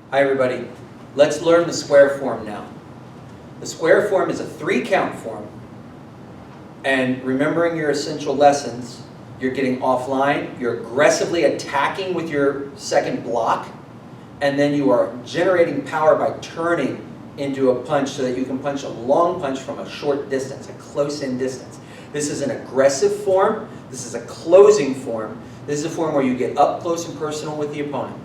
Hi everybody. Let's learn the square form now. The square form is a 3-count form. And remembering your essential lessons, you're getting offline, you're aggressively attacking with your second block, and then you are generating power by turning into a punch so that you can punch a long punch from a short distance, a close-in distance. This is an aggressive form. This is a closing form. This is a form where you get up close and personal with the opponent.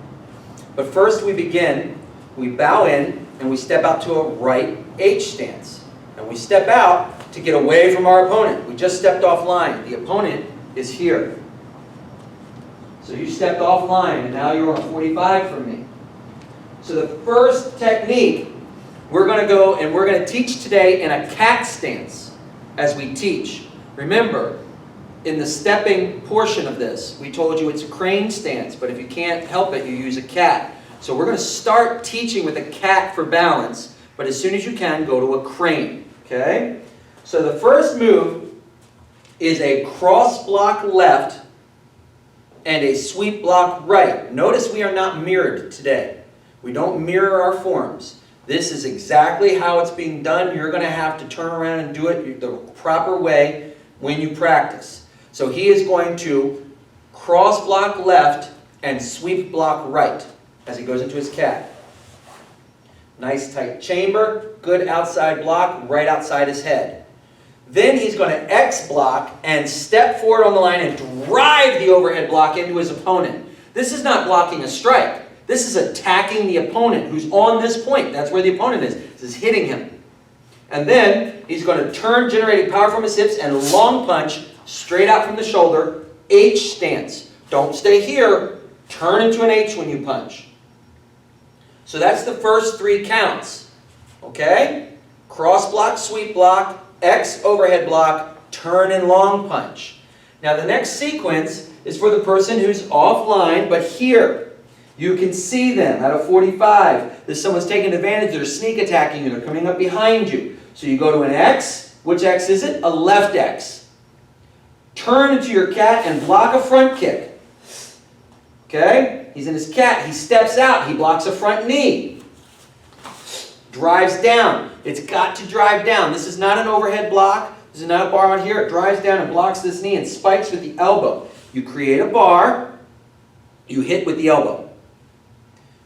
But first we begin, we bow in, and we step out to a right H stance. And we step out to get away from our opponent. We just stepped offline. The opponent is here. So you stepped offline, and now you're on 45 from me. So the first technique, we're going to go and we're going to teach today in a cat stance as we teach. Remember, in the stepping portion of this, we told you it's a crane stance, but if you can't help it, you use a cat. So we're going to start teaching with a cat for balance, but as soon as you can, go to a crane. Okay? So the first move is a cross block left and a sweep block right. Notice we are not mirrored today. We don't mirror our forms. This is exactly how it's being done. You're going to have to turn around and do it the proper way when you practice. So he is going to cross block left and sweep block right as he goes into his cat. Nice tight chamber, good outside block, right outside his head. Then he's going to X block and step forward on the line and drive the overhead block into his opponent. This is not blocking a strike. This is attacking the opponent who's on this point. That's where the opponent is. This is hitting him. And then he's going to turn, generating power from his hips, and long punch straight out from the shoulder, H stance. Don't stay here. Turn into an H when you punch. So that's the first 3 counts. Okay? Cross block, sweep block, X overhead block, turn and long punch. Now the next sequence is for the person who's offline, but here. You can see them at a 45. If someone's taking advantage, they're sneak attacking you, they're coming up behind you. So you go to an X. Which X is it? A left X. Turn into your cat and block a front kick. Okay? He's in his cat. He steps out. He blocks a front knee. Drives down. It's got to drive down. This is not an overhead block. This is not a bar on here. It drives down and blocks this knee and spikes with the elbow. You create a bar. You hit with the elbow.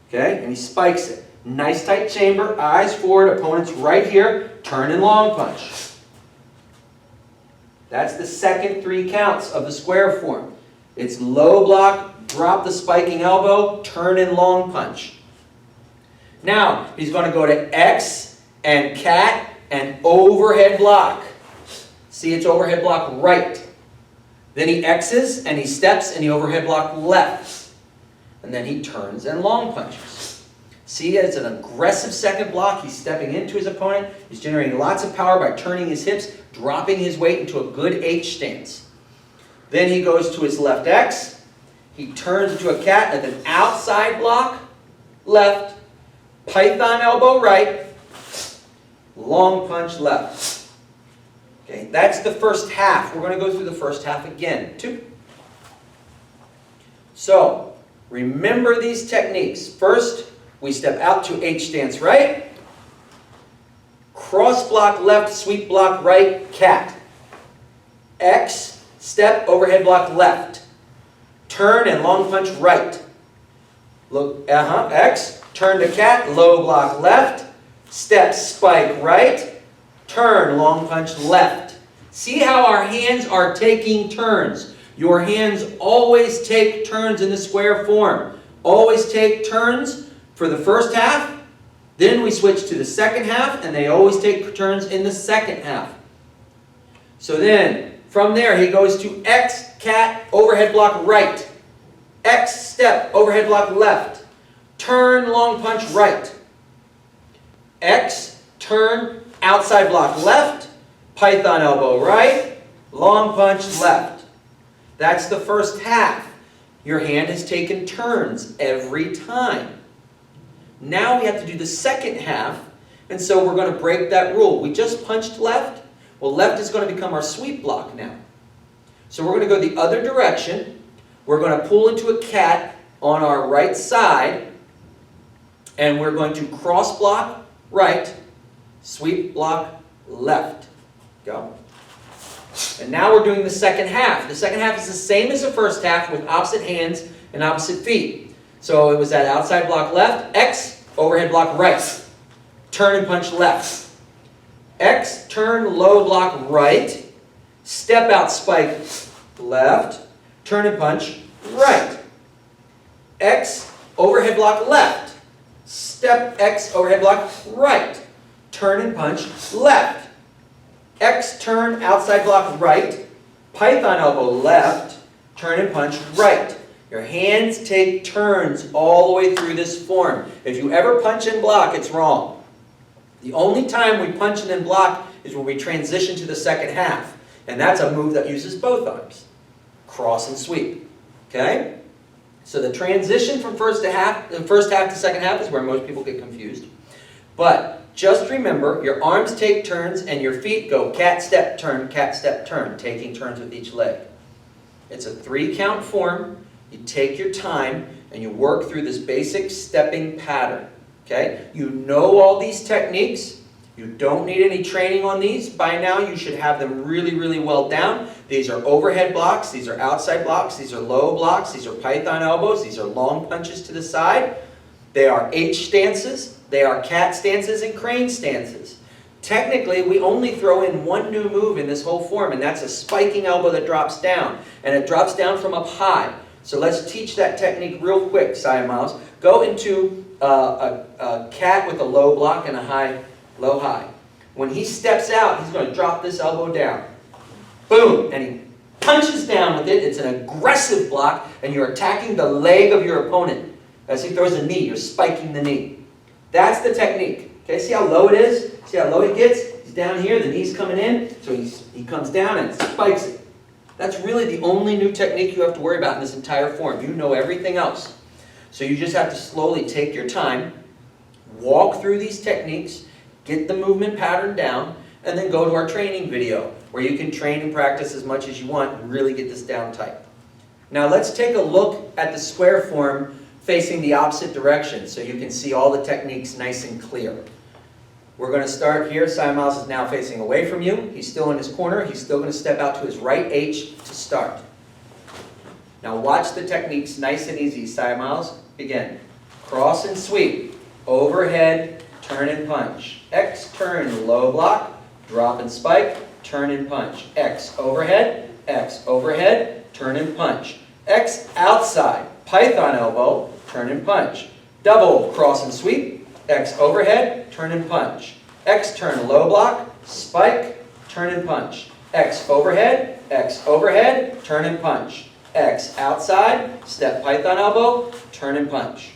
Okay? And he spikes it. Nice tight chamber. Eyes forward. Opponent's right here. Turn and long punch. That's the second 3 counts of the square form. It's low block, drop the spiking elbow, turn and long punch. Now, he's going to go to X and cat and overhead block. See, it's overhead block right. Then he X's and he steps and he overhead block left. And then he turns and long punches. See, it's an aggressive second block. He's stepping into his opponent. He's generating lots of power by turning his hips, dropping his weight into a good H stance. Then he goes to his left X. He turns into a cat and then outside block, left, python elbow right, long punch left. Okay, that's the first half. We're going to go through the first half again. 2. So, remember these techniques. First, we step out to H stance right, cross block left, sweep block right, cat. X, step, overhead block left. Turn and long punch right. Look, X, turn to cat, low block left, step, spike right, turn, long punch left. See how our hands are taking turns. Your hands always take turns in the square form. Always take turns for the first half, then we switch to the second half, and they always take turns in the second half. So then, from there, he goes to X, cat, overhead block right. X, step, overhead block left. Turn, long punch right. X, turn, outside block left. Python elbow right. Long punch left. That's the first half. Your hand has taken turns every time. Now we have to do the second half, and so we're going to break that rule. We just punched left. Well, left is going to become our sweep block now. So we're going to go the other direction. We're going to pull into a cat on our right side, And we're going to cross block right, sweep block left. Go. And now we're doing the second half. The second half is the same as the first half with opposite hands and opposite feet. So it was that outside block left, X, overhead block right. Turn and punch left. X, turn, low block right. Step out spike left. Turn and punch right. X, overhead block left. Step X, overhead block right. Turn and punch left. X, turn, outside block right. Python elbow left. Turn and punch right. Your hands take turns all the way through this form. If you ever punch and block, it's wrong. The only time we punch and then block is when we transition to the second half. And that's a move that uses both arms. Cross and sweep. Okay? So the transition from first half to second half is where most people get confused. But just remember, your arms take turns and your feet go cat, step, turn, taking turns with each leg. It's a 3-count form. You take your time and you work through this basic stepping pattern. Okay? You know all these techniques. You don't need any training on these. By now you should have them really, really well down. These are overhead blocks. These are outside blocks. These are low blocks. These are python elbows. These are long punches to the side. They are H stances. They are cat stances and crane stances. Technically, we only throw in one new move in this whole form, and that's a spiking elbow that drops down. And it drops down from up high. So let's teach that technique real quick, Sia Miles. Go into a cat with a low block and a high, low, high. When he steps out, he's going to drop this elbow down. Boom! And he punches down with it. It's an aggressive block, and you're attacking the leg of your opponent. As he throws a knee, you're spiking the knee. That's the technique. Okay, see how low it is? See how low he gets? He's down here, the knee's coming in, so he comes down and spikes it. That's really the only new technique you have to worry about in this entire form. You know everything else. So you just have to slowly take your time, walk through these techniques, get the movement pattern down, and then go to our training video where you can train and practice as much as you want and really get this down tight. Now let's take a look at the square form facing the opposite direction so you can see all the techniques nice and clear. We're going to start here. Sia Miles is now facing away from you. He's still in his corner. He's still going to step out to his right H to start. Now watch the techniques nice and easy. Sia Miles, begin. Cross and sweep. Overhead, turn and punch. X, turn, low block. Drop and spike, turn and punch. X, overhead, turn and punch. X, outside, python elbow, turn and punch. Double, cross and sweep. X, overhead, turn and punch. X, turn, low block, spike, turn and punch. X, overhead, turn and punch. X, outside, step python elbow, turn and punch.